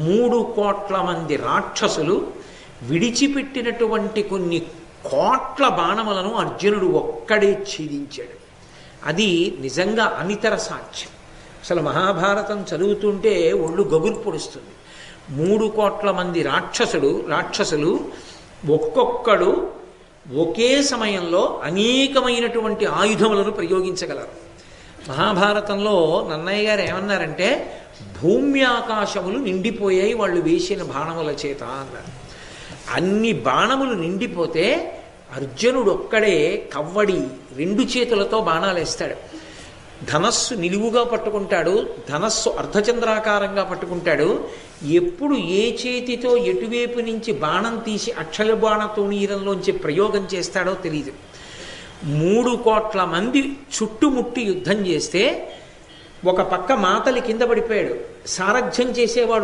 3,00,00,000 మంది రాక్షసులు విడిచిపెట్టినటువంటి కొన్ని కోట్ల బాణములను అర్జునుడు ఒక్కడే ఛేదించాడు. అది నిజంగా అనితర సాక్ష్యం. అసలు మహాభారతం చదువుతుంటే ఒళ్ళు గగురు పొడుస్తుంది. 3,00,00,000 మంది రాక్షసులు ఒక్కొక్కడు ఒకే సమయంలో అనేకమైనటువంటి ఆయుధములను ప్రయోగించగలరు. మహాభారతంలో నన్నయ్య గారు ఏమన్నారంటే, భూమి ఆకాశములు నిండిపోయాయి వాళ్ళు వేసిన బాణముల చేత అన్నారు. అన్ని బాణములు నిండిపోతే అర్జునుడు ఒక్కడే కవ్వడి 2 చేతులతో బాణాలు వేస్తాడు. ధనస్సు నిలువుగా పట్టుకుంటాడు, ధనస్సు అర్ధచంద్రాకారంగా పట్టుకుంటాడు. ఎప్పుడు ఏ చేతితో ఎటువైపు నుంచి బాణం తీసి అక్షయ బాణ తోణీరంలోంచి ప్రయోగం చేస్తాడో తెలియదు. 3,00,00,000 మంది చుట్టుముట్టి యుద్ధం చేస్తే ఒక పక్క మాతలి కింద పడిపోయాడు. సారథ్యం చేసేవాడు